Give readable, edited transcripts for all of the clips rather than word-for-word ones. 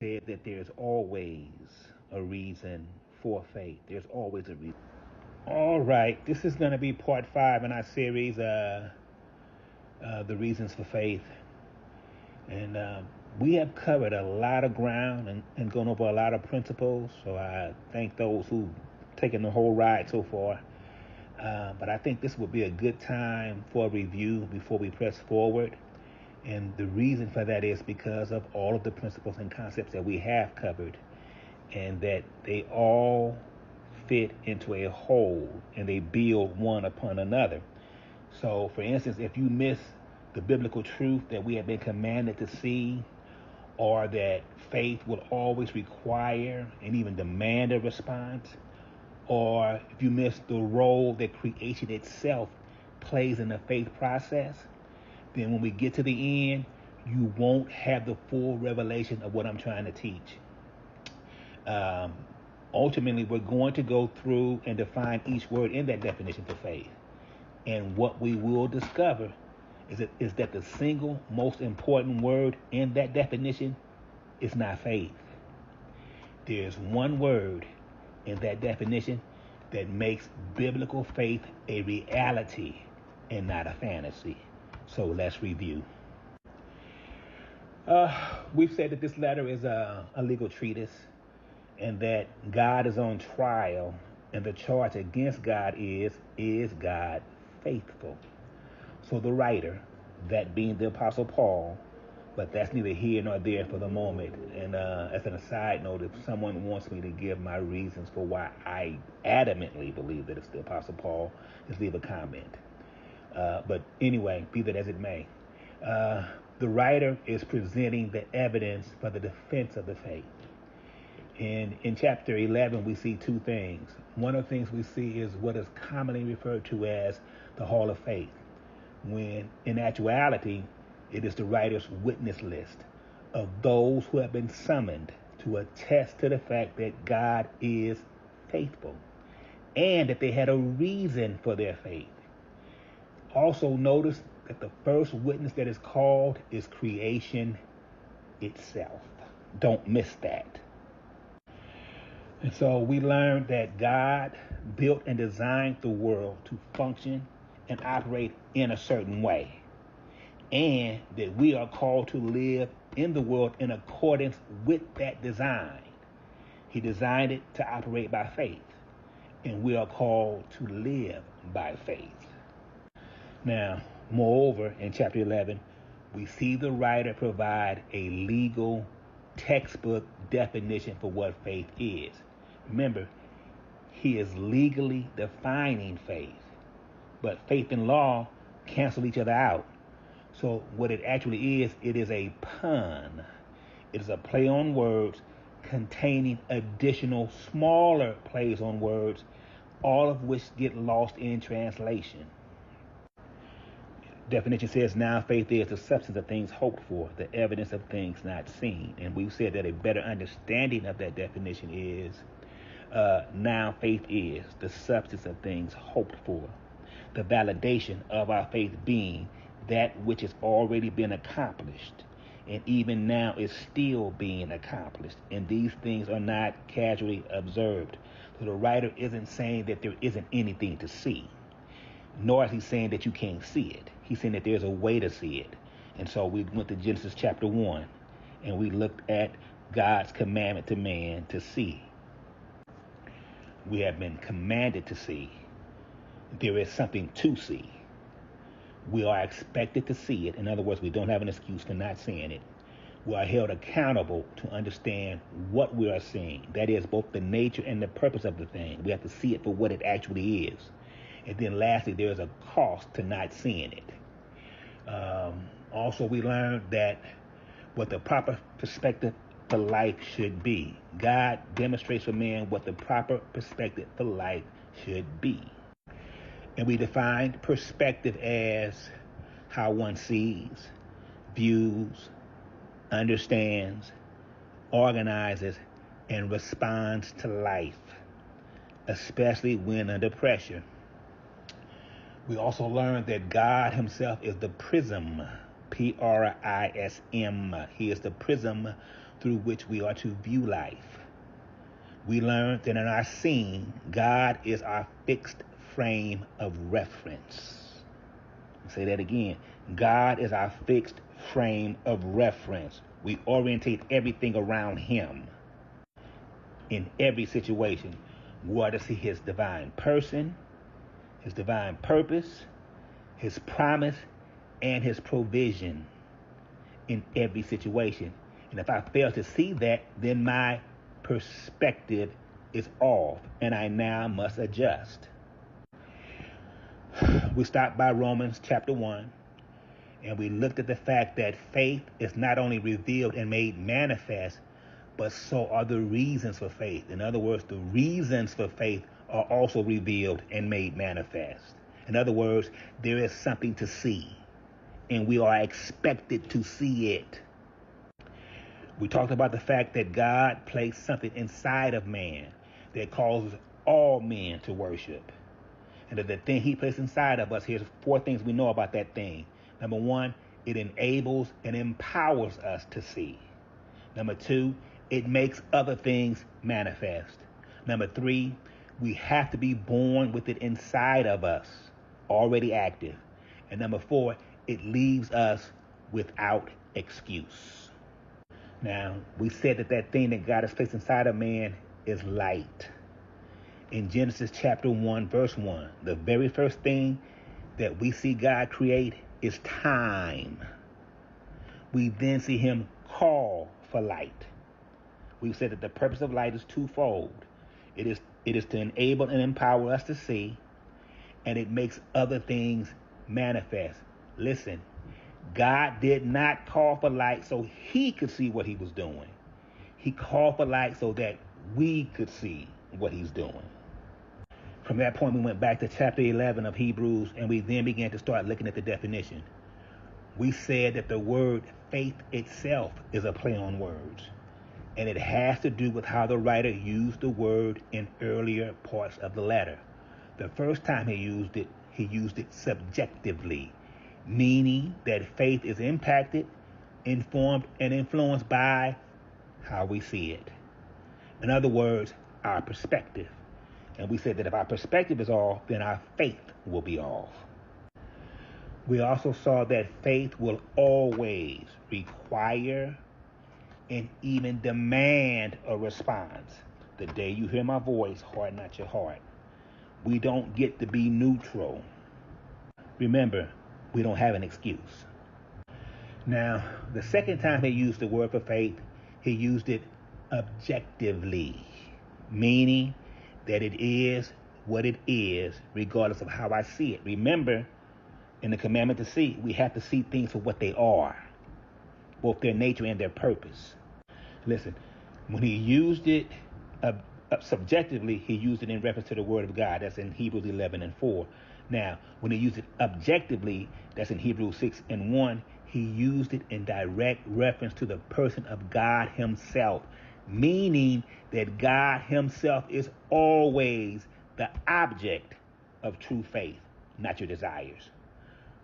said that there's always a reason for faith. There's always a reason. All right, this is going to be part 5 in our series, The Reasons for Faith. And we have covered a lot of ground and gone over a lot of principles. So I thank those who've taken the whole ride so far. But I think this would be a good time for a review before we press forward. And the reason for that is because of all of the principles and concepts that we have covered, and that they all fit into a whole and they build one upon another. So, for instance, if you miss the biblical truth that we have been commanded to see, or that faith will always require and even demand a response, or if you miss the role that creation itself plays in the faith process, then when we get to the end, you won't have the full revelation of what I'm trying to teach. Ultimately, we're going to go through and define each word in that definition for faith. And what we will discover is that the single most important word in that definition is not faith. There's one word in that definition that makes biblical faith a reality and not a fantasy. So let's review. We've said that this letter is a legal treatise, and that God is on trial, and the charge against God is God faithful? So the writer, that being the Apostle Paul, but that's neither here nor there for the moment. And as an aside note, if someone wants me to give my reasons for why I adamantly believe that it's the Apostle Paul, just leave a comment. But anyway, be that as it may, the writer is presenting the evidence for the defense of the faith. In chapter 11, we see two things. One of the things we see is what is commonly referred to as the Hall of Faith, when in actuality, it is the writer's witness list of those who have been summoned to attest to the fact that God is faithful and that they had a reason for their faith. Also notice that the first witness that is called is creation itself. Don't miss that. And so we learned that God built and designed the world to function and operate in a certain way, and that we are called to live in the world in accordance with that design. He designed it to operate by faith, and we are called to live by faith. Now, moreover, in chapter 11, we see the writer provide a legal textbook definition for what faith is. Remember, he is legally defining faith, but faith and law cancel each other out. So what it actually is, it is a pun. It is a play on words containing additional smaller plays on words, all of which get lost in translation. Definition says, now faith is the substance of things hoped for, the evidence of things not seen. And we've said that a better understanding of that definition is, now faith is the substance of things hoped for, the validation of our faith being that which has already been accomplished and even now is still being accomplished. And these things are not casually observed. So the writer isn't saying that there isn't anything to see, nor is he saying that you can't see it. He's saying that there's a way to see it. And so we went to Genesis chapter 1, and we looked at God's commandment to man to see. We have been commanded to see. There is something to see. We are expected to see it. In other words, we don't have an excuse for not seeing it. We are held accountable to understand what we are seeing. That is both the nature and the purpose of the thing. We have to see it for what it actually is. And then lastly, there is a cost to not seeing it. Also, we learned that what the proper perspective for life should be. God demonstrates for man what the proper perspective for life should be. And we defined perspective as how one sees, views, understands, organizes, and responds to life, especially when under pressure. We also learned that God himself is the prism, Prism. He is the prism through which we are to view life. We learned that in our seeing, God is our fixed frame of reference. I'll say that again. God is our fixed frame of reference. We orientate everything around Him. In every situation, we are to see His divine person, His divine purpose, His promise, and His provision in every situation. And if I fail to see that, then my perspective is off, and I now must adjust. We stopped by Romans chapter 1, and we looked at the fact that faith is not only revealed and made manifest, but so are the reasons for faith. In other words, the reasons for faith are also revealed and made manifest. In other words, there is something to see, and we are expected to see it. We talked about the fact that God placed something inside of man that causes all men to worship. And that the thing He placed inside of us, here's 4 things we know about that thing. Number 1, it enables and empowers us to see. Number 2, it makes other things manifest. Number 3, we have to be born with it inside of us, already active. And number 4, it leaves us without excuse. Now, we said that thing that God has placed inside of man is light. In Genesis chapter 1, verse 1, the very first thing that we see God create is time. We then see Him call for light. We've said that the purpose of light is twofold. It is to enable and empower us to see, and it makes other things manifest. Listen, God did not call for light so He could see what He was doing. He called for light so that we could see what He's doing. From that point, we went back to chapter 11 of Hebrews, and we then began to start looking at the definition. We said that the word faith itself is a play on words, and it has to do with how the writer used the word in earlier parts of the letter. The first time he used it subjectively, meaning that faith is impacted, informed, and influenced by how we see it. In other words, our perspective. And we said that if our perspective is off, then our faith will be off. We also saw that faith will always require and even demand a response. The day you hear my voice, harden not your heart. We don't get to be neutral. Remember, we don't have an excuse. Now, the second time he used the word for faith, he used it objectively, meaning that it is what it is, regardless of how I see it. Remember, in the commandment to see, we have to see things for what they are, both their nature and their purpose. Listen, when he used it subjectively, he used it in reference to the word of God. That's in Hebrews 11 and 4. Now, when he used it objectively, that's in Hebrews 6 and 1, he used it in direct reference to the person of God Himself, meaning that God Himself is always the object of true faith, not your desires.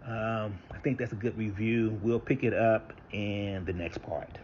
I think that's a good review. We'll pick it up in the next part.